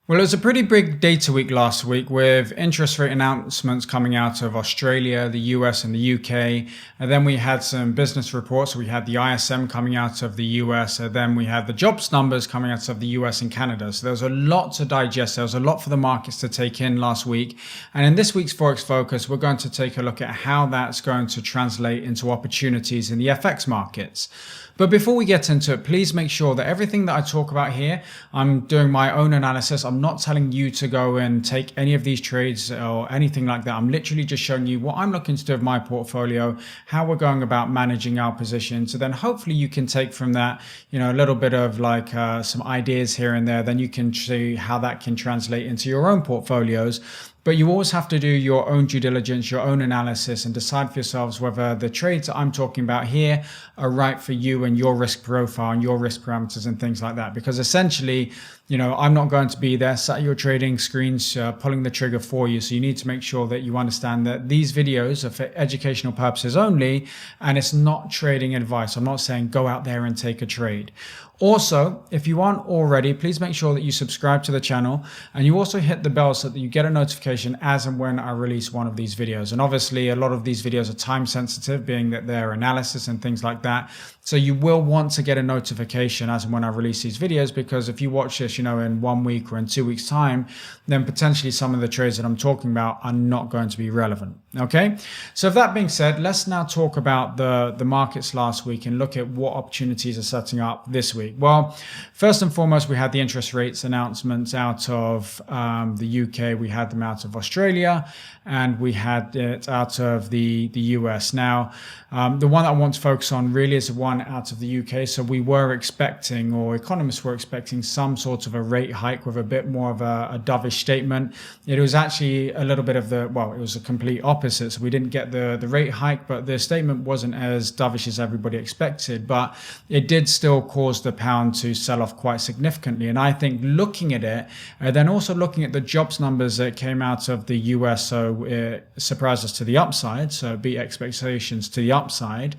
Well, it was a pretty big data week last week with interest rate announcements coming out of Australia, the US, and the UK. And then we had some business reports. We had the ISM coming out of the US, and then we had the jobs numbers coming out of the US and Canada. So there was a lot to digest. There was a lot for the markets to take in last week. And in this week's Forex Focus, we're going to take a look at how that's going to translate into opportunities in the FX markets. But before we get into it, please make sure that everything that I talk about here, I'm doing my own analysis. I'm not telling you to go and take any of these trades or anything like that. I'm literally just showing you what I'm looking to do with my portfolio, how we're going about managing our positions. So then hopefully you can take from that, a little bit of like some ideas here and there. Then you can see how that can translate into your own portfolios. But you always have to do your own due diligence, your own analysis, and decide for yourselves whether the trades that I'm talking about here are right for you and your risk profile and your risk parameters and things like that. Because essentially, I'm not going to be there sat at your trading screens pulling the trigger for you. So you need to make sure that you understand that these videos are for educational purposes only, and it's not trading advice. I'm not saying go out there and take a trade. Also, if you aren't already, please make sure that you subscribe to the channel and you also hit the bell so that you get a notification as and when I release one of these videos. And obviously, a lot of these videos are time sensitive, being that they're analysis and things like that. So you will want to get a notification as and when I release these videos, because if you watch this, in 1 week or in 2 weeks time, then potentially some of the trades that I'm talking about are not going to be relevant. Okay. So with that being said, let's now talk about the markets last week and look at what opportunities are setting up this week. Well, first and foremost, we had the interest rates announcements out of the UK, we had them out of Australia, and we had it out of the US. Now, the one that I want to focus on really is the one out of the UK. So we were expecting, or economists were expecting, some sort of a rate hike with a bit more of a dovish statement. It was actually a little bit of it was a complete opposite. So we didn't get the rate hike, but the statement wasn't as dovish as everybody expected, but it did still cause the pound to sell off quite significantly. And I think looking at it, then also looking at the jobs numbers that came out of the US, so it surprised us to the upside, so beat expectations to the upside.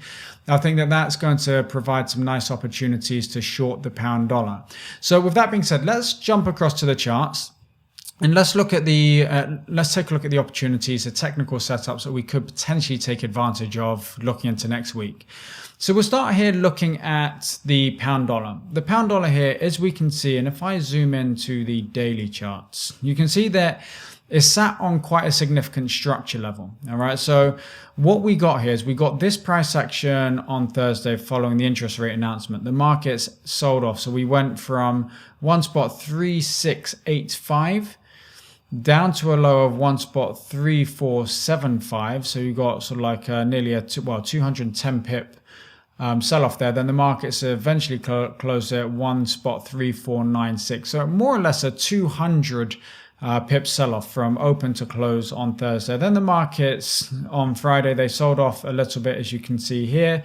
I think that that's going to provide some nice opportunities to short the pound dollar. So with that being said, let's jump across to the charts. And let's look at let's take a look at the opportunities, the technical setups that we could potentially take advantage of looking into next week. So we'll start here looking at the pound dollar. The pound dollar here, as we can see, and if I zoom into the daily charts, you can see that it's sat on quite a significant structure level. All right. So what we got here is we got this price action on Thursday following the interest rate announcement. The markets sold off. So we went from 1.3685 down to a low of 1.3475. So you got sort of like nearly a 210 pip sell off there. Then the markets eventually closed at 1.3496. So more or less a 200 pip sell-off from open to close on Thursday. Then the markets on Friday, they sold off a little bit, as you can see here.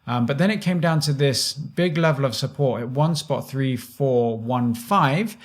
But then it came down to this big level of support at 1.3415.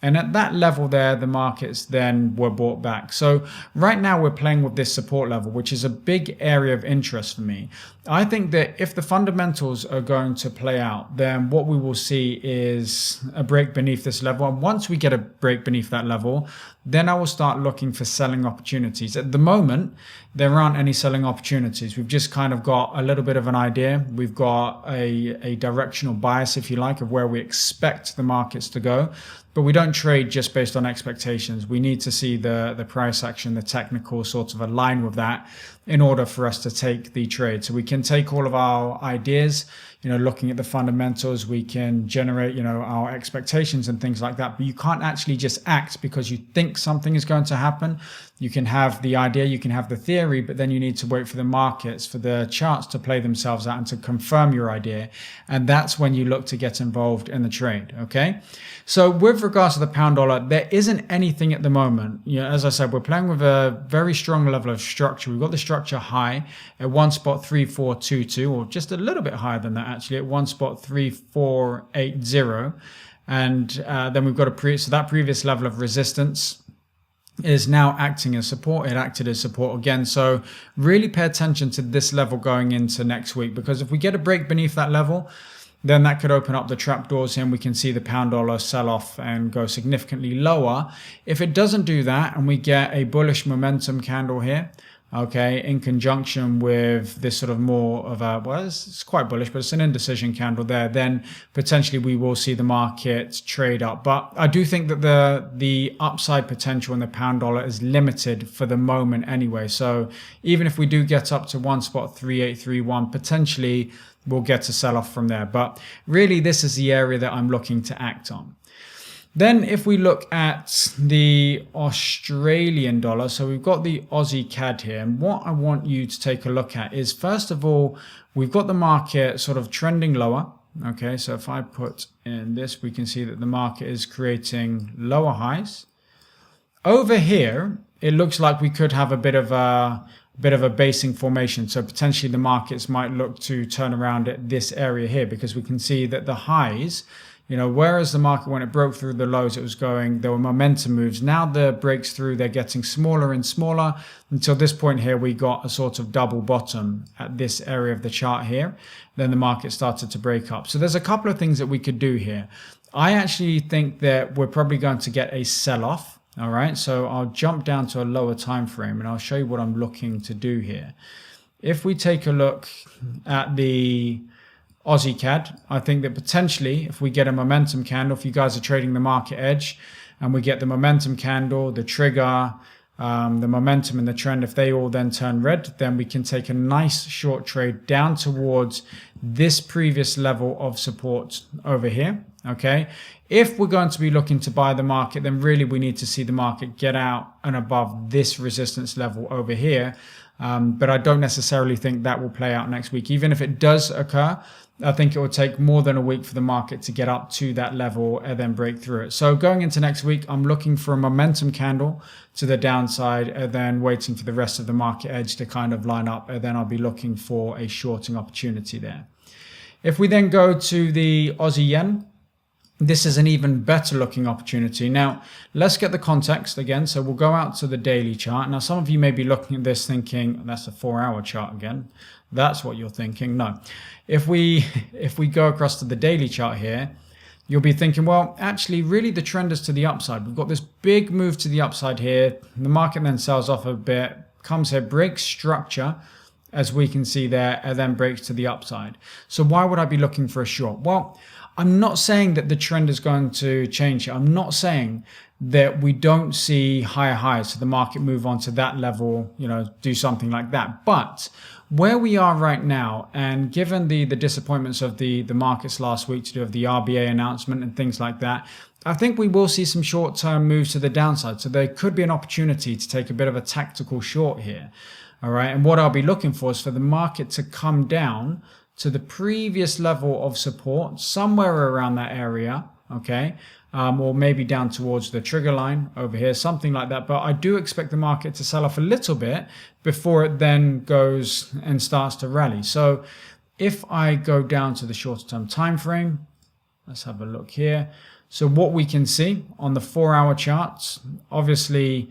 And at that level there, the markets then were bought back. So right now we're playing with this support level, which is a big area of interest for me. I think that if the fundamentals are going to play out, then what we will see is a break beneath this level. And once we get a break beneath that level, then I will start looking for selling opportunities. At the moment, there aren't any selling opportunities. We've just kind of got a little bit of an idea. We've got a directional bias, if you like, of where we expect the markets to go. But we don't trade just based on expectations. We need to see the price action, the technical sort of align with that in order for us to take the trade. So we can take all of our ideas, looking at the fundamentals, we can generate, our expectations and things like that. But you can't actually just act because you think something is going to happen. You can have the idea, you can have the theory, but then you need to wait for the markets, for the charts to play themselves out and to confirm your idea. And that's when you look to get involved in the trade. Okay. So with regards to the pound dollar, there isn't anything at the moment. As I said, we're playing with a very strong level of structure. We've got the structure high at 1.3422, or just a little bit higher than that actually, at 1.3480. And then we've got so that previous level of resistance is now acting as support. It acted as support again. So really pay attention to this level going into next week, because if we get a break beneath that level, then that could open up the trapdoors here and we can see the pound dollar sell off and go significantly lower. If it doesn't do that and we get a bullish momentum candle here, okay, in conjunction with this sort of more of a, well, it's quite bullish, but it's an indecision candle there, then potentially we will see the market trade up. But I do think that the upside potential in the pound dollar is limited for the moment anyway. So even if we do get up to 1.3831, potentially we'll get a sell off from there. But really, this is the area that I'm looking to act on. Then if we look at the Australian dollar, so we've got the Aussie CAD here. And what I want you to take a look at is, first of all, we've got the market sort of trending lower. Okay, so if I put in this, we can see that the market is creating lower highs. Over here, it looks like we could have a bit of a basing formation. So potentially the markets might look to turn around at this area here, because we can see that the highs, you know, whereas the market, when it broke through the lows, it was going, there were momentum moves. Now the breaks through, they're getting smaller and smaller until this point here, we got a sort of double bottom at this area of the chart here. Then the market started to break up. So there's a couple of things that we could do here. I actually think that we're probably going to get a sell-off. All right, so I'll jump down to a lower time frame and I'll show you what I'm looking to do here. If we take a look at the Aussie CAD, I think that potentially if we get a momentum candle, if you guys are trading the market edge and we get the momentum candle, the trigger, the momentum and the trend, if they all then turn red, then we can take a nice short trade down towards this previous level of support over here. Okay, if we're going to be looking to buy the market, then really we need to see the market get out and above this resistance level over here. But I don't necessarily think that will play out next week. Even if it does occur, I think it will take more than a week for the market to get up to that level and then break through it. So going into next week, I'm looking for a momentum candle to the downside and then waiting for the rest of the market edge to kind of line up. And then I'll be looking for a shorting opportunity there. If we then go to the Aussie yen, this is an even better looking opportunity. Now, let's get the context again. So we'll go out to the daily chart. Now, some of you may be looking at this thinking, that's a 4-hour chart again. That's what you're thinking. No. If we go across to the daily chart here, you'll be thinking, well, actually, really the trend is to the upside. We've got this big move to the upside here. The market then sells off a bit, comes here, breaks structure, as we can see there, and then breaks to the upside. So why would I be looking for a short? Well, I'm not saying that the trend is going to change. I'm not saying that we don't see higher highs, so the market move on to that level, you know, do something like that. But where we are right now, and given the disappointments of the markets last week to do with the RBA announcement and things like that, I think we will see some short-term moves to the downside. So there could be an opportunity to take a bit of a tactical short here. All right. And what I'll be looking for is for the market to come down to the previous level of support, somewhere around that area, okay, or maybe down towards the trigger line over here, something like that. But I do expect the market to sell off a little bit before it then goes and starts to rally. So if I go down to the shorter term time frame, let's have a look here. So what we can see on the 4-hour charts, obviously,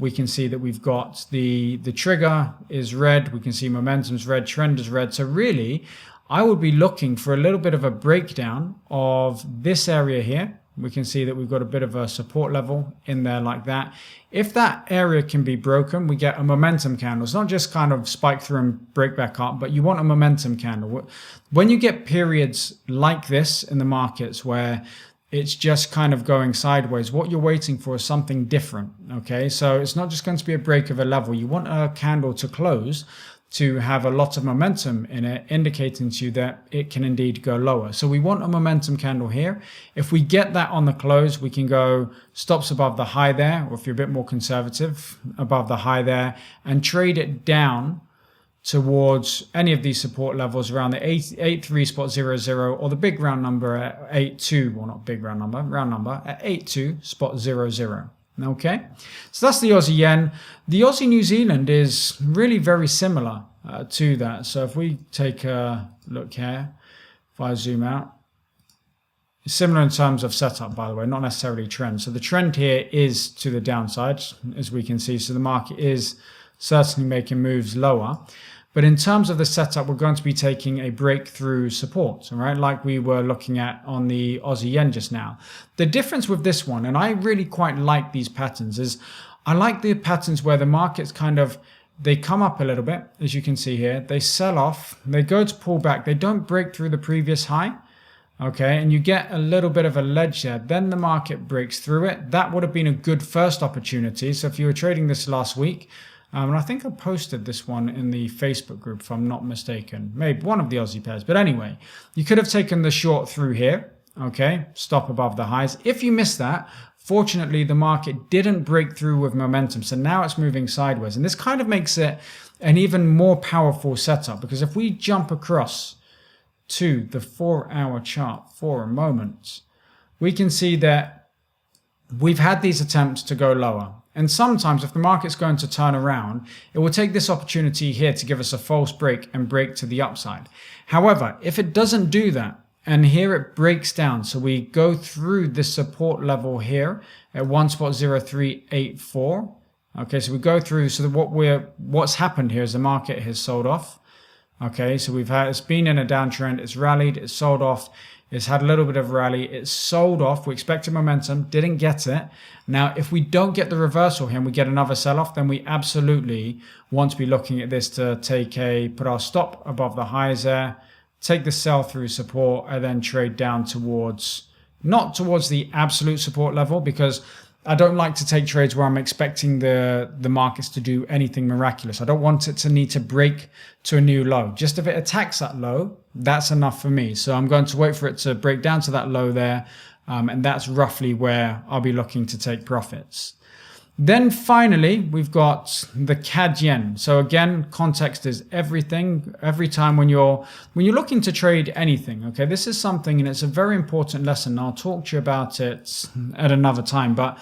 we can see that we've got the trigger is red. We can see momentum's red, trend is red. So really, I would be looking for a little bit of a breakdown of this area here. We can see that we've got a bit of a support level in there like that. If that area can be broken, we get a momentum candle. It's not just kind of spike through and break back up, but you want a momentum candle. When you get periods like this in the markets where it's just kind of going sideways, what you're waiting for is something different, okay? So it's not just going to be a break of a level. You want a candle to close to have a lot of momentum in it, indicating to you that it can indeed go lower. So we want a momentum candle here. If we get that on the close, we can go stops above the high there, or if you're a bit more conservative, above the high there, and trade it down towards any of these support levels around the 83.00 or the big round number at 82, well, not big round number at 82.00. Okay, so that's the Aussie yen. The Aussie New Zealand is really very similar to that. So if we take a look here, if I zoom out, it's similar in terms of setup, by the way, not necessarily trend. So the trend here is to the downside, as we can see. So the market is certainly making moves lower. But in terms of the setup, we're going to be taking a breakthrough support, all right, like we were looking at on the Aussie yen just now. The difference with this one, and I really quite like these patterns, is I like the patterns where the market's kind of, they come up a little bit, as you can see here. They sell off, they go to pull back, they don't break through the previous high. Okay, and you get a little bit of a ledge there. Then the market breaks through it. That would have been a good first opportunity. So if you were trading this last week, and I think I posted this one in the Facebook group, if I'm not mistaken, maybe one of the Aussie pairs. But anyway, you could have taken the short through here. Okay, stop above the highs. If you missed that, fortunately, the market didn't break through with momentum. So now it's moving sideways. And this kind of makes it an even more powerful setup, because if we jump across to the 4-hour chart for a moment, we can see that we've had these attempts to go lower. And sometimes if the market's going to turn around, it will take this opportunity here to give us a false break and break to the upside. However, if it doesn't do that, and here it breaks down, so we go through this support level here at 1.0384. Okay, so we go through, so what's happened here is the market has sold off. Okay, so it's been in a downtrend, it's rallied, it's sold off, it's had a little bit of a rally, it's sold off, we expected momentum, didn't get it. Now, if we don't get the reversal here and we get another sell-off, then we absolutely want to be looking at this to put our stop above the highs there, take the sell through support, and then trade down not towards the absolute support level, because I don't like to take trades where I'm expecting the markets to do anything miraculous. I don't want it to need to break to a new low. Just if it attacks that low, that's enough for me. So I'm going to wait for it to break down to that low there. And that's roughly where I'll be looking to take profits. Then finally, we've got the CAD yen. So again, context is everything. Every time when you're looking to trade anything, okay, this is something, and it's a very important lesson. I'll talk to you about it at another time, but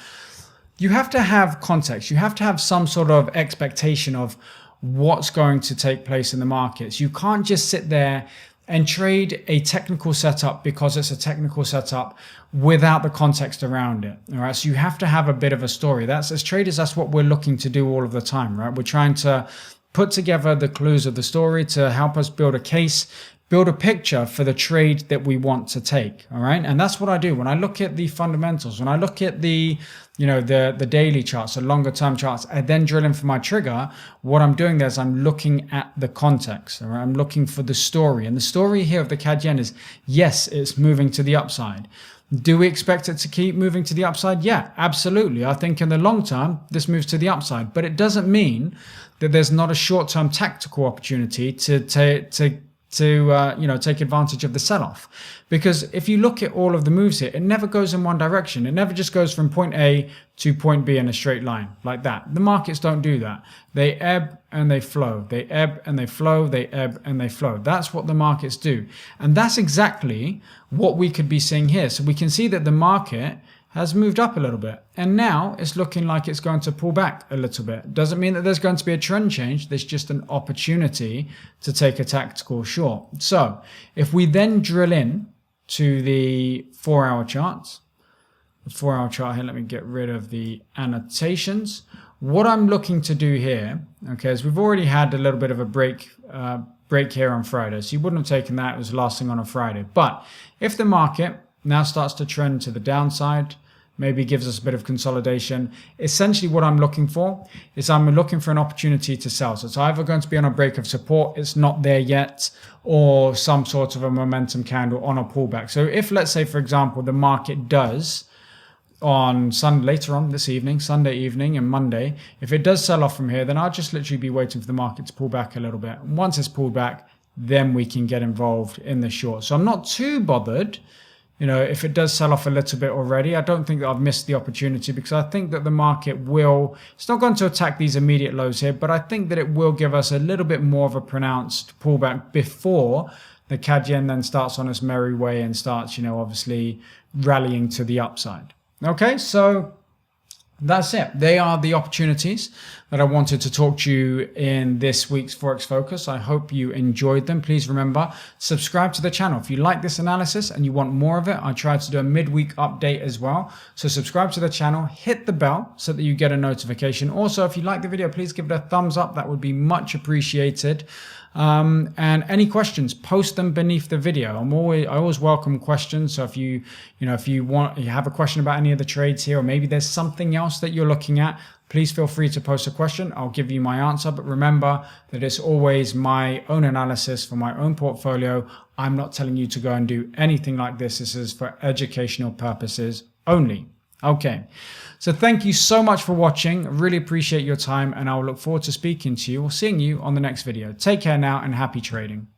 you have to have context. You have to have some sort of expectation of what's going to take place in the markets. You can't just sit there and trade a technical setup because it's a technical setup without the context around it. All right. So you have to have a bit of a story. As traders, that's what we're looking to do all of the time, right? We're trying to put together the clues of the story to help us build a case, build a picture for the trade that we want to take. All right. And that's what I do when I look at the fundamentals, when I look at the daily charts, the longer term charts, I then drill in for my trigger. What I'm doing there is I'm looking at the context. All right? I'm looking for the story. And the story here of the CAD yen is, yes, it's moving to the upside. Do we expect it to keep moving to the upside? Yeah, absolutely. I think in the long term, this moves to the upside, but it doesn't mean that there's not a short-term tactical opportunity to take advantage of the sell-off. Because if you look at all of the moves here, it never goes in one direction. It never just goes from point A to point B in a straight line like that. The markets don't do that. They ebb and they flow. They ebb and they flow. They ebb and they flow. That's what the markets do. And that's exactly what we could be seeing here. So we can see that the market has moved up a little bit, and now it's looking like it's going to pull back a little bit. Doesn't mean that there's going to be a trend change. There's just an opportunity to take a tactical short. So if we then drill in to the 4-hour charts, the 4-hour chart here, let me get rid of the annotations. What I'm looking to do here, okay, is we've already had a little bit of a break here on Friday. So you wouldn't have taken that. It was last thing on a Friday. But if the market now starts to trend to the downside, maybe gives us a bit of consolidation. Essentially what I'm looking for is I'm looking for an opportunity to sell. So it's either going to be on a break of support, it's not there yet, or some sort of a momentum candle on a pullback. So if, let's say, for example, the market does on later on this evening, Sunday evening and Monday, if it does sell off from here, then I'll just literally be waiting for the market to pull back a little bit. And once it's pulled back, then we can get involved in the short. So I'm not too bothered. If it does sell off a little bit already, I don't think that I've missed the opportunity, because I think that the market it's not going to attack these immediate lows here, but I think that it will give us a little bit more of a pronounced pullback before the CAD yen then starts on its merry way and starts, obviously rallying to the upside. Okay, so that's it. They are the opportunities that I wanted to talk to you in this week's Forex Focus. I hope you enjoyed them. Please remember, subscribe to the channel. If you like this analysis and you want more of it, I try to do a midweek update as well. So subscribe to the channel, hit the bell so that you get a notification. Also, if you like the video, please give it a thumbs up. That would be much appreciated. And any questions, post them beneath the video. I always welcome questions. So if you have a question about any of the trades here, or maybe there's something else that you're looking at, please feel free to post a question. I'll give you my answer. But remember that it's always my own analysis for my own portfolio. I'm not telling you to go and do anything like this. This is for educational purposes only. Okay. So thank you so much for watching. I really appreciate your time, and I will look forward to speaking to you or seeing you on the next video. Take care now and happy trading.